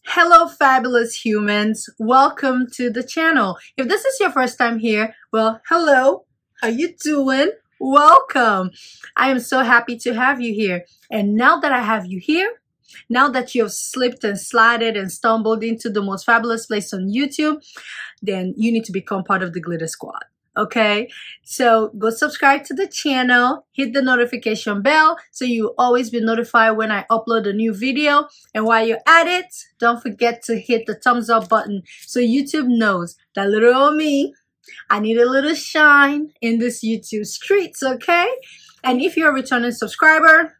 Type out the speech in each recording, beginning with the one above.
Hello, fabulous humans. Welcome to the channel. If this is your first time here, well, hello. How you doing? Welcome. I am so happy to have you here. And now that I have you here, now that you have slipped and slided and stumbled into the most fabulous place on YouTube, then you need to become part of the Glitter Squad. Okay, so go subscribe to the channel, hit the notification bell so you always be notified when I upload a new video. And while you're at it, don't forget to hit the thumbs up button so YouTube knows that little old me, I need a little shine in this YouTube streets, okay? And if you're a returning subscriber,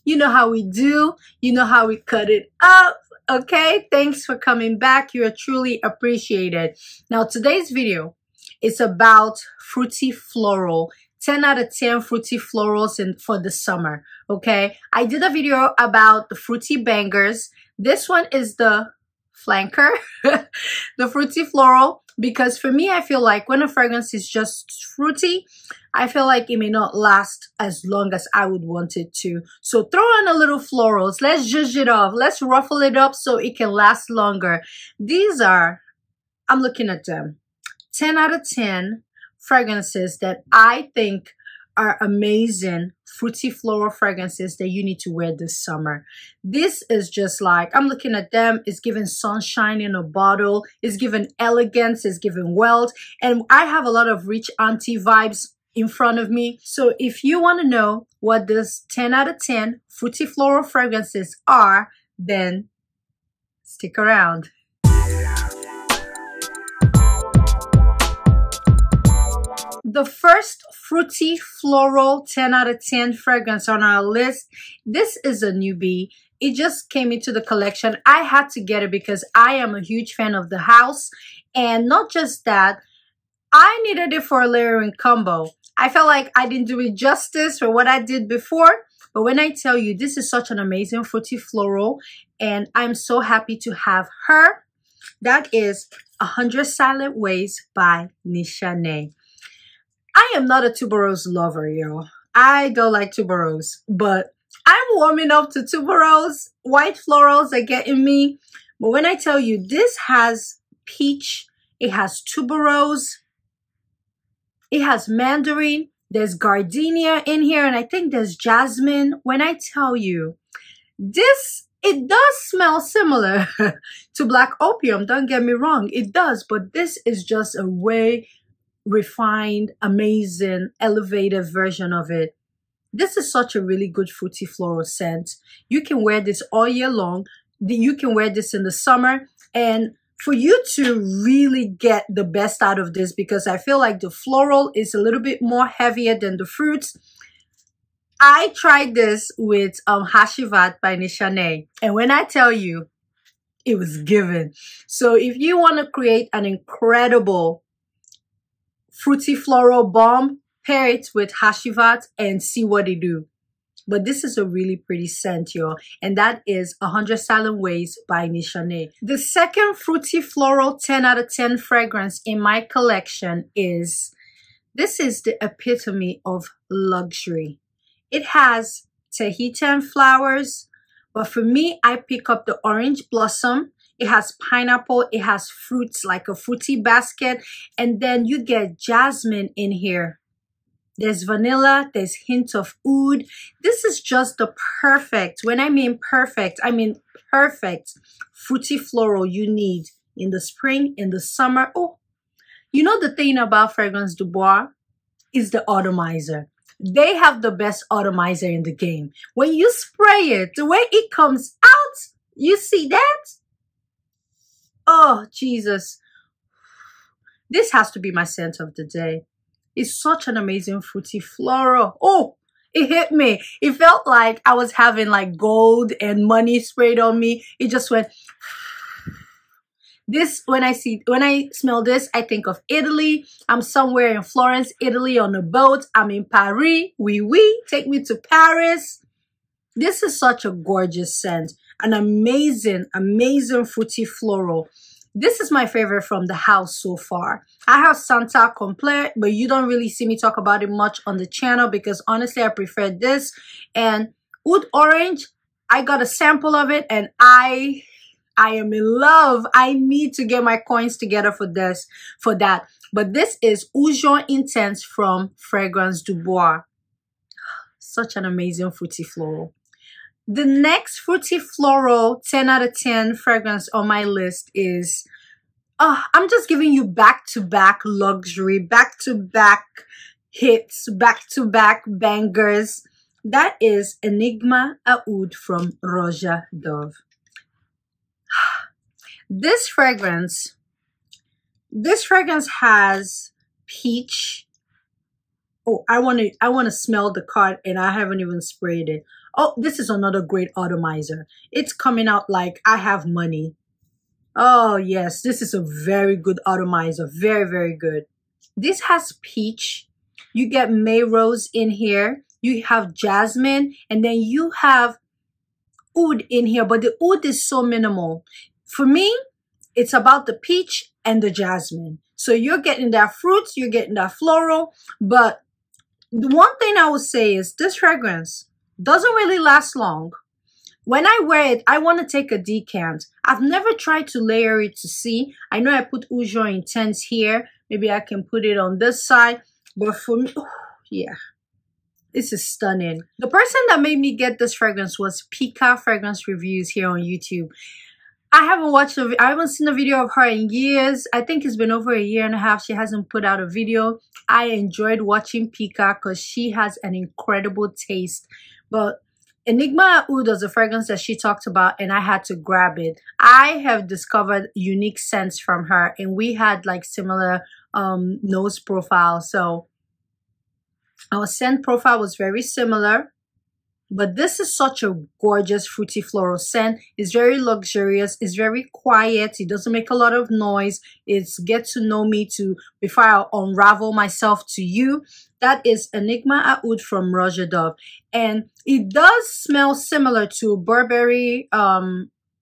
you know how we do, you know how we cut it up, okay? Thanks for coming back. You are truly appreciated. Now, today's video, it's about Fruity Floral, 10 out of 10 Fruity Florals for the summer, okay? I did a video about the Fruity Bangers. This one is the flanker, the Fruity Floral, because for me, I feel like when a fragrance is just fruity, I feel like it may not last as long as I would want it to. So throw in a little florals. Let's zhuzh it off. Let's ruffle it up so it can last longer. These are, I'm looking at them, 10 out of 10 fragrances that I think are amazing fruity floral fragrances that you need to wear this summer. This is just like, I'm looking at them, it's giving sunshine in a bottle, it's giving elegance, it's giving wealth, and I have a lot of rich auntie vibes in front of me. So if you want to know what this 10 out of 10 fruity floral fragrances are, then stick around. The first fruity floral 10 out of 10 fragrance on our list, this is a newbie. It just came into the collection. I had to get it because I am a huge fan of the house. And not just that, I needed it for a layering combo. I felt like I didn't do it justice for what I did before. But when I tell you, this is such an amazing fruity floral, and I'm so happy to have her. That is 100 Silent Ways by NISHANE. I am not a tuberose lover, yo. I don't like tuberose, but I'm warming up to tuberose. White florals are getting me. But when I tell you, this has peach, it has tuberose, it has mandarin, there's gardenia in here, and I think there's jasmine. When I tell you, this, it does smell similar to black opium. Don't get me wrong, it does, but this is just a way refined, amazing, elevated version of it. This is such a really good fruity floral scent. You can wear this all year long. You can wear this in the summer. And for you to really get the best out of this, because I feel like the floral is a little bit more heavier than the fruits, I tried this with Hashivat by NISHANE. And when I tell you, it was given. So if you want to create an incredible fruity floral bomb, pair it with Hashivat and see what it do. But this is a really pretty scent, y'all, and that is 100 Silent Ways by NISHANE. The second fruity floral 10 out of 10 fragrance in my collection is, this is the epitome of luxury. It has Tahitian flowers, but for me, I pick up the orange blossom. It has pineapple, it has fruits like a fruity basket, and then you get jasmine in here. There's vanilla, there's hint of oud. This is just the perfect, when I mean perfect fruity floral you need in the spring, in the summer. Oh, you know the thing about fragrance Dubois is the atomizer. They have the best atomizer in the game. When you spray it, the way it comes out, you see that? Oh, Jesus. This has to be my scent of the day. It's such an amazing fruity floral. Oh, it hit me. It felt like I was having like gold and money sprayed on me. It just went. This, when I smell this, I think of Italy. I'm somewhere in Florence, Italy on a boat. I'm in Paris. Oui, oui. Take me to Paris. This is such a gorgeous scent. An amazing, amazing fruity floral. This is my favorite from the house so far. I have Santa Complet, but you don't really see me talk about it much on the channel because honestly, I prefer this. And Oud Orange, I got a sample of it and I I am in love. I need to get my coins together for that. But this is Eau Jaune Intense from Fragrance Dubois. Such an amazing fruity floral. The next fruity floral 10 out of 10 fragrance on my list is, I'm just giving you back-to-back luxury, back-to-back hits, back-to-back bangers. That is Enigma AOUD from Roja Dove. This fragrance has peach. Oh, I want to smell the card and I haven't even sprayed it. Oh, this is another great atomizer. It's coming out like I have money. Oh, yes, this is a very good atomizer. Very, very good. This has peach. You get May Rose in here. You have jasmine. And then you have oud in here. But the oud is so minimal. For me, it's about the peach and the jasmine. So you're getting that fruit. You're getting that floral. But the one thing I would say is this fragrance doesn't really last long. When I wear it, I want to take a decant. I've never tried to layer it to see. I know I put Eau Jaune Intense here. Maybe I can put it on this side. But for me, oh, yeah, this is stunning. The person that made me get this fragrance was Pika Fragrance Reviews here on YouTube. I haven't seen a video of her in years. I think it's been over a year and a half. She hasn't put out a video. I enjoyed watching Pika because she has an incredible taste. But Enigma AOUD was a fragrance that she talked about and I had to grab it. I have discovered unique scents from her and we had like similar nose profiles. So our scent profile was very similar. But this is such a gorgeous fruity floral scent. It's very luxurious. It's very quiet. It doesn't make a lot of noise. It's get to know me before I unravel myself to you. That is Enigma AOUD from Roja Dove. And it does smell similar to Burberry,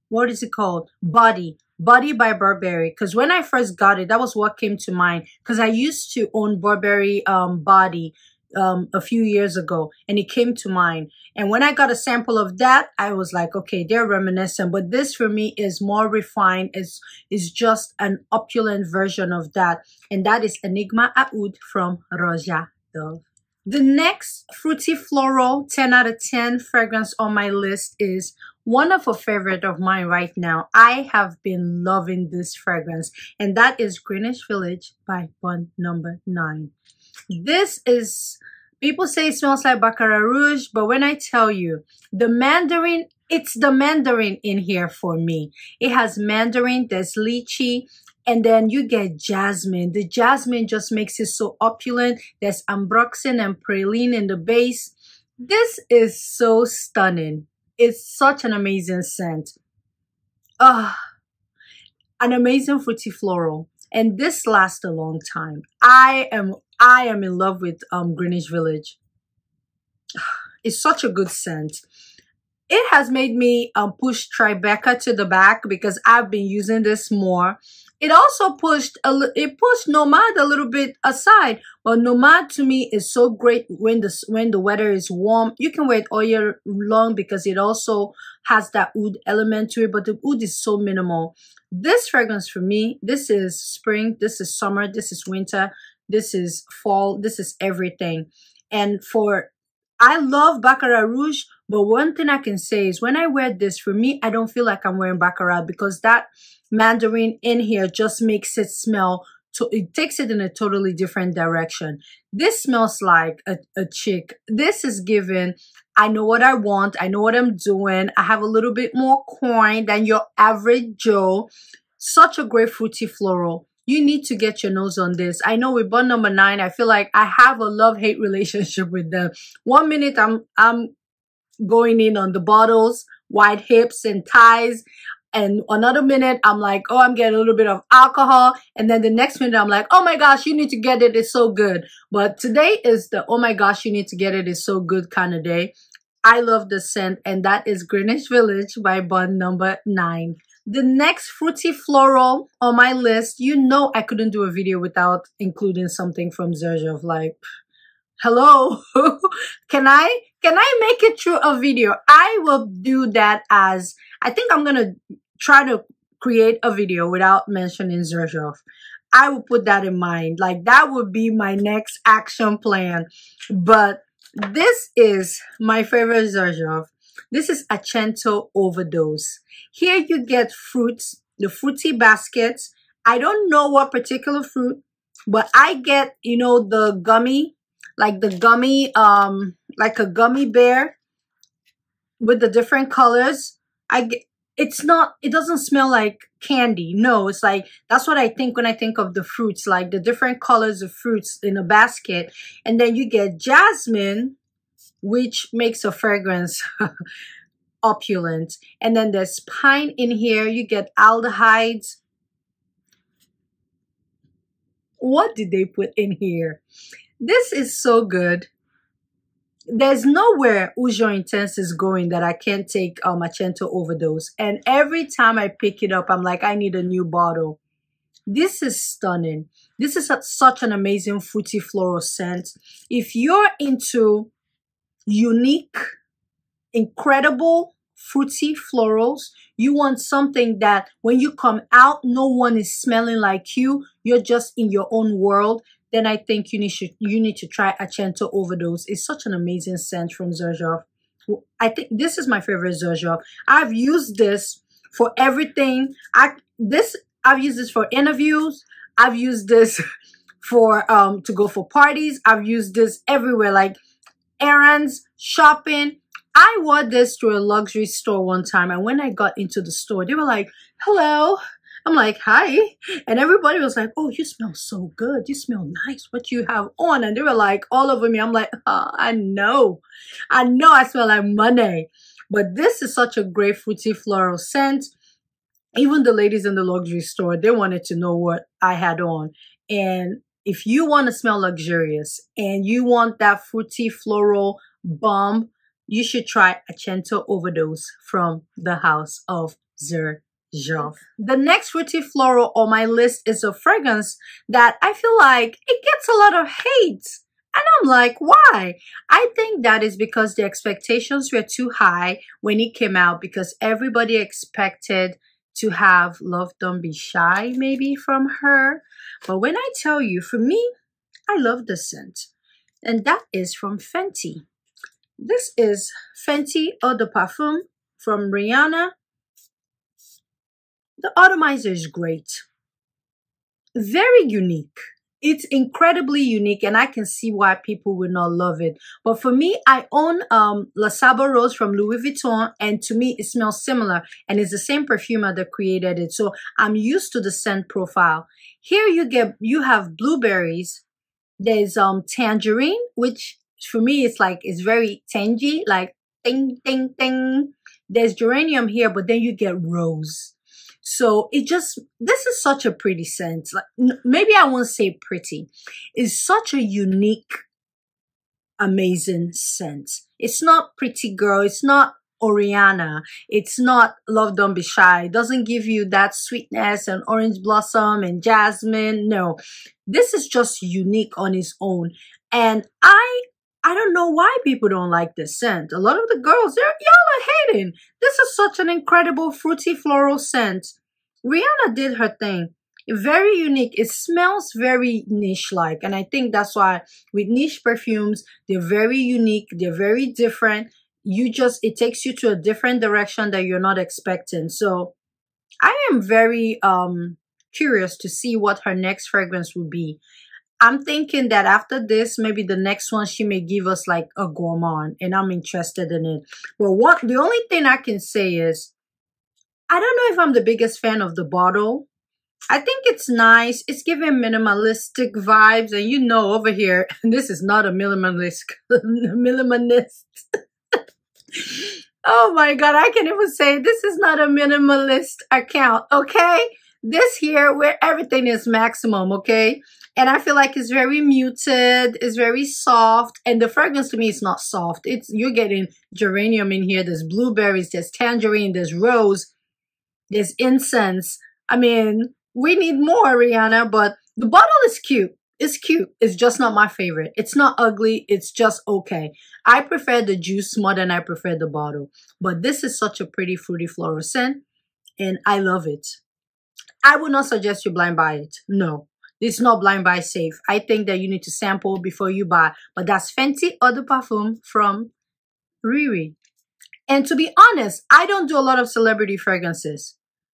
what is it called? Body by Burberry. Because when I first got it, that was what came to mind. Because I used to own Burberry Body a few years ago and it came to mind. And when I got a sample of that, I was like, okay, they're reminiscent. But this for me is more refined. Is just an opulent version of that. And that is Enigma AOUD from Roja Dove. The next fruity floral 10 out of 10 fragrance on my list is one of a favorite of mine right now. I have been loving this fragrance. And that is Greenwich Village by Bond Number 9. This is, people say it smells like Baccarat Rouge, but when I tell you, the mandarin, it's the mandarin in here for me. It has mandarin, there's lychee, and then you get jasmine. The jasmine just makes it so opulent. There's ambroxan and praline in the base. This is so stunning. It's such an amazing scent. An amazing fruity floral. And this lasts a long time. I am in love with Greenwich Village. It's such a good scent. It has made me push Tribeca to the back because I've been using this more. It also pushed Nomad a little bit aside, but Nomad to me is so great when the weather is warm. You can wear it all year long because it also has that oud element to it, but the oud is so minimal. This fragrance for me, this is spring, this is summer, this is winter, this is fall, this is everything. And I love Baccarat Rouge, but one thing I can say is when I wear this, for me, I don't feel like I'm wearing Baccarat because that mandarin in here just makes it smell, it takes it in a totally different direction. This smells like a chick. This is given, I know what I want, I know what I'm doing, I have a little bit more coin than your average Joe. Such a great fruity floral. You need to get your nose on this. I know with Bond Number 9, I feel like I have a love-hate relationship with them. 1 minute I'm going in on the bottles, wide hips and ties. And another minute, I'm like, oh, I'm getting a little bit of alcohol. And then the next minute, I'm like, oh my gosh, you need to get it. It's so good. But today is the, oh my gosh, you need to get it. It's so good kind of day. I love the scent. And that is Greenwich Village by Bond Number 9. The next fruity floral on my list, you know I couldn't do a video without including something from XERJOFF. Like, hello, can I make it through a video? I will do that as, I think I'm gonna try to create a video without mentioning XERJOFF. I will put that in mind. Like, that would be my next action plan. But this is my favorite XERJOFF. This is Accento Overdose. Here you get fruits, the fruity baskets. I don't know what particular fruit, but I get, you know, the gummy, like the gummy, like a gummy bear with the different colors. It doesn't smell like candy. No, it's like, that's what I think when I think of the fruits, like the different colors of fruits in a basket. And then you get jasmine, which makes a fragrance opulent. And then there's pine in here. You get aldehydes. What did they put in here? This is so good. There's nowhere Ujo Intense is going that I can't take Accento Overdose. And every time I pick it up, I'm like, I need a new bottle. This is stunning. This is such an amazing fruity floral scent. If you're into unique, incredible fruity florals, you want something that when you come out, no one is smelling like you. You're just in your own world. Then I think you need to try Accento Overdose. It's such an amazing scent from XERJOFF. I think this is my favorite XERJOFF. I've used this for everything. I've used this for interviews. I've used this for to go for parties. I've used this everywhere, like errands, shopping. I wore this to a luxury store one time, and when I got into the store, they were like, "Hello." I'm like, "Hi." And everybody was like, "Oh, you smell so good. You smell nice. What you have on?" And they were like all over me. I'm like, "Oh, I know I smell like money." But this is such a great fruity floral scent. Even the ladies in the luxury store, they wanted to know what I had on. And if you want to smell luxurious and you want that fruity floral bomb, you should try Accento Overdose from the house of XERJOFF. The next fruity floral on my list is a fragrance that I feel like it gets a lot of hate. And I'm like, why? I think that is because the expectations were too high when it came out, because everybody expected to have Love Don't Be Shy maybe from her. But when I tell you, for me, I love the scent. And that is from Fenty. This is Fenty Eau de Parfum from Rihanna. The atomizer is great. Very unique. It's incredibly unique, and I can see why people would not love it. But for me, I own La Sabo Rose from Louis Vuitton, and to me, it smells similar, and it's the same perfumer that created it. So I'm used to the scent profile. Here you have blueberries. There's tangerine, which for me it's very tangy, like ding ding ding. There's geranium here, but then you get rose. So this is such a pretty scent. Like, maybe I won't say pretty. It's such a unique, amazing scent. It's not Pretty Girl. It's not Oriana. It's not Love Don't Be Shy. It doesn't give you that sweetness and orange blossom and jasmine. No, this is just unique on its own. And I don't know why people don't like this scent. A lot of the girls, y'all are hating. This is such an incredible fruity floral scent. Rihanna did her thing. Very unique. It smells very niche-like. And I think that's why with niche perfumes, they're very unique. They're very different. It takes you to a different direction that you're not expecting. So I am very curious to see what her next fragrance will be. I'm thinking that after this, maybe the next one, she may give us like a gourmand, and I'm interested in it. But the only thing I can say is, I don't know if I'm the biggest fan of the bottle. I think it's nice. It's giving minimalistic vibes, and you know over here, this is not a minimalist. Oh my God, I can't even say this is not a minimalist account, okay? This here where everything is maximum, okay? And I feel like it's very muted, it's very soft, and the fragrance to me is not soft. You're getting geranium in here, there's blueberries, there's tangerine, there's rose, there's incense. I mean, we need more, Rihanna, but the bottle is cute. It's cute. It's just not my favorite. It's not ugly. It's just okay. I prefer the juice more than I prefer the bottle. But this is such a pretty fruity floral scent. and I love it. I would not suggest you blind buy it. No, it's not blind buy safe. I think that you need to sample before you buy. But that's Fenty Eau de Parfum from Riri. And to be honest, I don't do a lot of celebrity fragrances,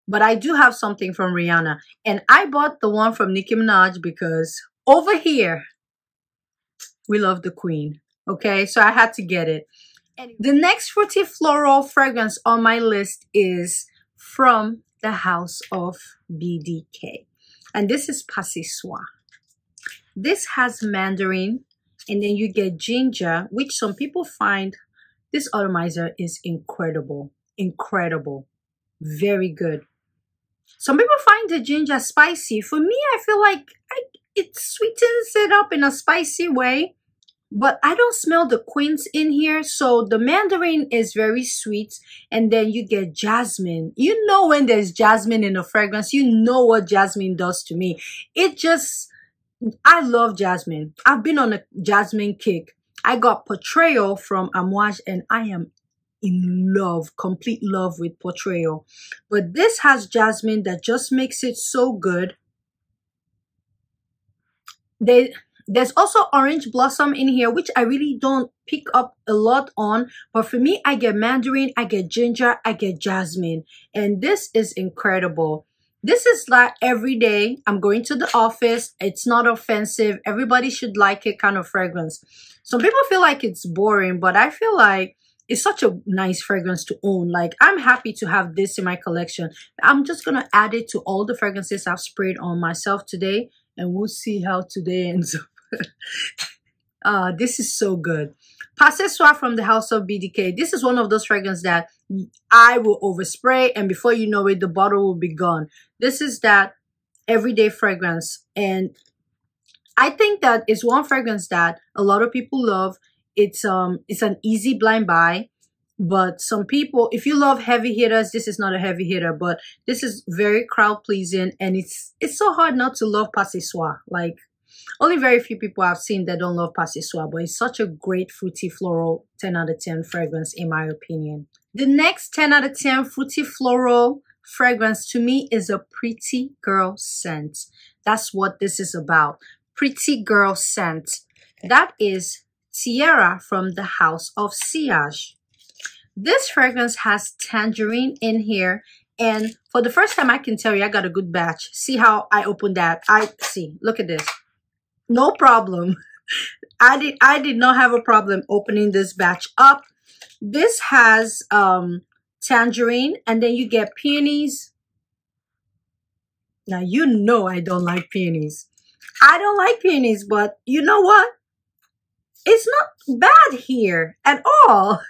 but I do have something from Rihanna. And I bought the one from Nicki Minaj because over here, we love the queen. Okay, so I had to get it. The next fruity floral fragrance on my list is from the house of BDK. And this is Pas Ce Soir. This has mandarin, and then you get ginger, which some people find this atomizer is incredible. Incredible. Very good. Some people find the ginger spicy. For me, I feel like it sweetens it up in a spicy way. But I don't smell the quince in here. So the mandarin is very sweet. And then you get jasmine. You know when there's jasmine in a fragrance, you know what jasmine does to me. It just, I love jasmine. I've been on a jasmine kick. I got Portrayal from Amouage and I am in love, complete love with Portrayal. But this has jasmine that just makes it so good. There's also orange blossom in here, which I really don't pick up a lot on. But for me, I get mandarin, I get ginger, I get jasmine. And this is incredible. This is like every day I'm going to the office. It's not offensive. Everybody should like it kind of fragrance. Some people feel like it's boring, but I feel like it's such a nice fragrance to own. Like, I'm happy to have this in my collection. I'm just going to add it to all the fragrances I've sprayed on myself today. And we'll see how today ends up. This is so good. Pas Ce Soir from the house of BDK. This is one of those fragrances that I will overspray, and before you know it, the bottle will be gone. This is that everyday fragrance, and I think that it's one fragrance that a lot of people love. It's an easy blind buy. But some people, if you love heavy hitters, this is not a heavy hitter, but this is very crowd pleasing, and it's so hard not to love Pas Ce Soir. Like, only very few people I've seen that don't love Pas Ce Soir, but it's such a great fruity floral 10 out of 10 fragrance in my opinion. The next 10 out of 10 fruity floral fragrance to me is a pretty girl scent. That's what this is about. Pretty girl scent. That is Tiara from the house of Siash. This fragrance has tangerine in here. And for the first time, I can tell you I got a good batch. See how I opened that? Look at this. No problem. I did not have a problem opening this batch up. This has tangerine, and then you get peonies. Now, you know I don't like peonies. I don't like peonies, but you know what? It's not bad here at all.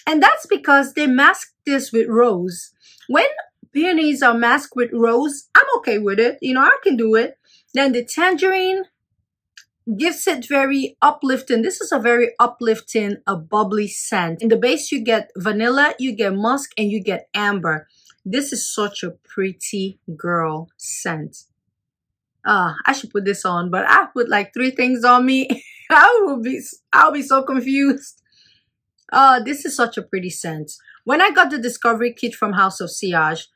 And that's because they mask this with rose. When peonies are masked with rose, I'm okay with it. You know, I can do it. Then the tangerine gives it very uplifting. This is a very uplifting, a bubbly scent. In the base, you get vanilla, you get musk, and you get amber. This is such a pretty girl scent. I should put this on, but I put like 3 things on me. I'll be so confused. This is such a pretty scent. When I got the discovery kit from House of Siage,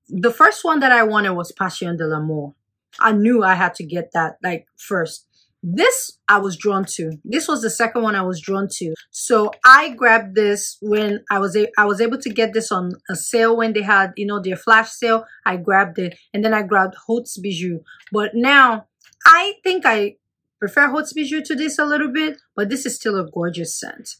the first one that I wanted was Passion de l'Amour. I knew I had to get that like first. This I was drawn to. This was the second one I was drawn to. So I grabbed this when I was able to get this on a sale when they had, you know, their flash sale. I grabbed it, and then I grabbed Hautes Bijou. But now I think I prefer Hautes Bijou to this a little bit, but this is still a gorgeous scent.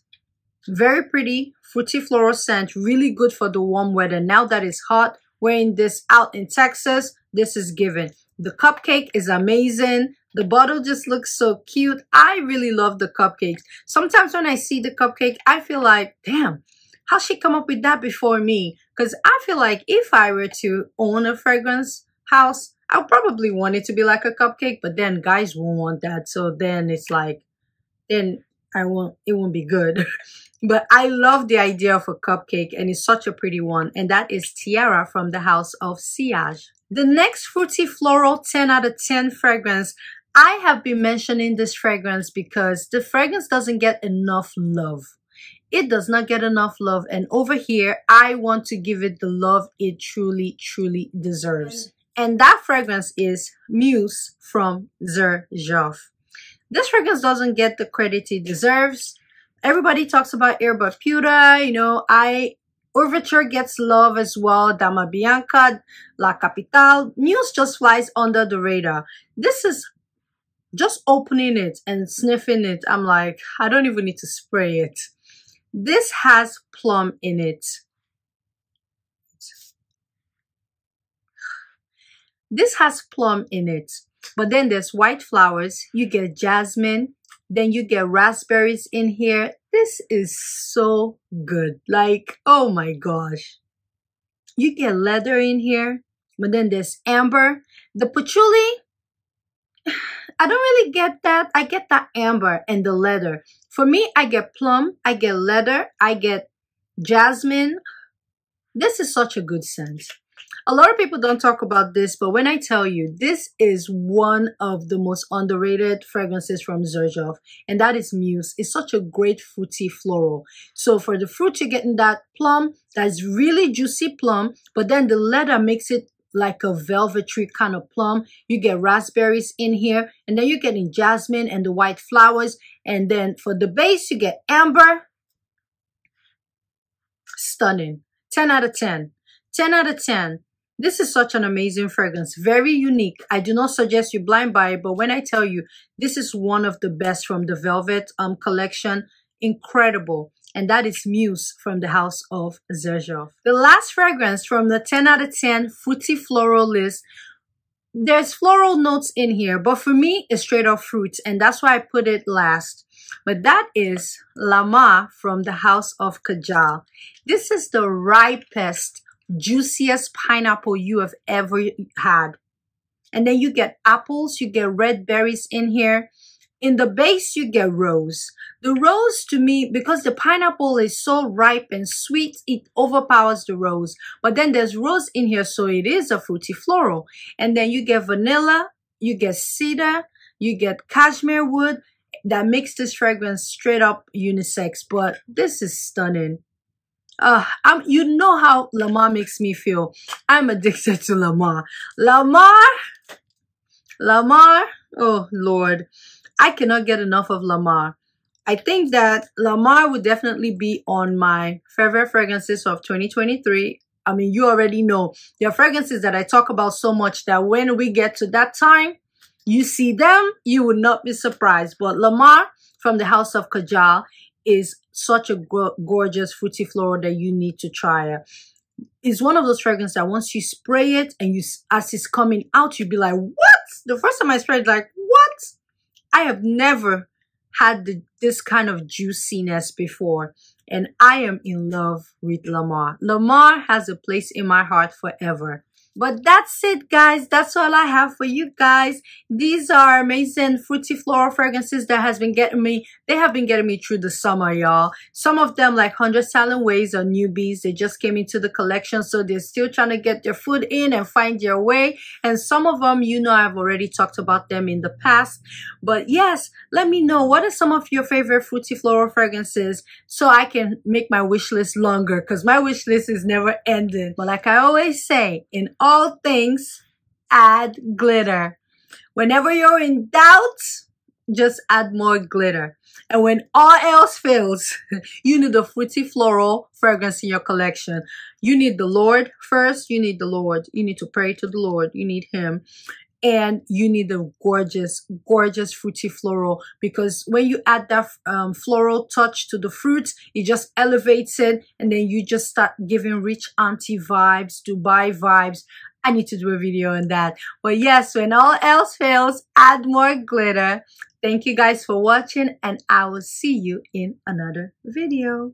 Very pretty, fruity floral scent, really good for the warm weather. Now that it's hot, wearing this out in Texas, this is given. The cupcake is amazing. The bottle just looks so cute. I really love the cupcakes. Sometimes when I see the cupcake, I feel like, damn, how she come up with that before me? Because I feel like if I were to own a fragrance house, I would probably want it to be like a cupcake, but then guys won't want that. So then it's like, then it won't be good. But I love the idea of a cupcake, and it's such a pretty one. And that is Tiara from the house of Siage. The next fruity floral 10 out of 10 fragrance, I have been mentioning this fragrance because the fragrance doesn't get enough love. It does not get enough love, and over here I want to give it the love it truly deserves. And that fragrance is Muse from XERJOFF. This fragrance doesn't get the credit it deserves. Everybody talks about Earbud Puta, you know, Overture gets love as well. Dama Bianca, La Capitale. Muse just flies under the radar. This is just opening it and sniffing it. I'm like, I don't even need to spray it. This has plum in it. This has plum in it. But then there's white flowers. You get jasmine. Then you get raspberries in here. This is so good. Like, oh my gosh. You get leather in here. But then there's amber. The patchouli, I don't really get that. I get that amber and the leather. For me, I get plum. I get leather. I get jasmine. This is such a good scent. A lot of people don't talk about this, but when I tell you, this is one of the most underrated fragrances from XERJOFF, and that is Muse. It's such a great fruity floral. So for the fruit, you're getting that plum, that's really juicy plum, but then the leather makes it like a velvety kind of plum. You get raspberries in here, and then you're getting jasmine and the white flowers. And then for the base, you get amber. Stunning. 10 out of 10. 10 out of 10. This is such an amazing fragrance. Very unique. I do not suggest you blind buy it, but when I tell you, this is one of the best from the Velvet collection. Incredible. And that is Muse from the house of XERJOFF. The last fragrance from the 10 out of 10 fruity floral list. There's floral notes in here, but for me, it's straight up fruit, and that's why I put it last. But that is Lamar from the house of KAJAL. This is the ripest, juiciest pineapple you have ever had. And then you get apples, you get red berries in here. In the base, you get rose. The rose, to me, because the pineapple is so ripe and sweet, it overpowers the rose. But then there's rose in here, so it is a fruity floral. And then you get vanilla, you get cedar, you get cashmere wood. That makes this fragrance straight up unisex. But this is stunning. You know how Lamar makes me feel. I'm addicted to Lamar. Lamar, oh Lord. I cannot get enough of Lamar. I think that Lamar would definitely be on my favorite fragrances of 2023. I mean, you already know. There are fragrances that I talk about so much that when we get to that time, you see them, you would not be surprised. But Lamar from the house of KAJAL is such a gorgeous fruity floral that you need to try it. It's one of those fragrances that once you spray it and as it's coming out, you'll be like, what? The first time I sprayed it, like, what? I have never had this kind of juiciness before, and I am in love with Lamar. Lamar has a place in my heart forever. But that's it, guys. That's all I have for you guys. These are amazing fruity floral fragrances that has been getting me. They have been getting me through the summer, y'all. Some of them, like 100 Silent Ways, are newbies. They just came into the collection, so they're still trying to get their foot in and find their way. And some of them, you know, I've already talked about them in the past. But yes, let me know, what are some of your favorite fruity floral fragrances so I can make my wish list longer, because my wish list is never ending. But like I always say, in all things, add glitter. Whenever you're in doubt, just add more glitter. And when all else fails, you need a fruity floral fragrance in your collection. You need the Lord first. You need the Lord. You need to pray to the Lord. You need Him. And you need a gorgeous, gorgeous fruity floral, because when you add that floral touch to the fruits, it just elevates it, and then you just start giving rich auntie vibes, Dubai vibes. I need to do a video on that. But yes, when all else fails, add more glitter. Thank you guys for watching, and I will see you in another video.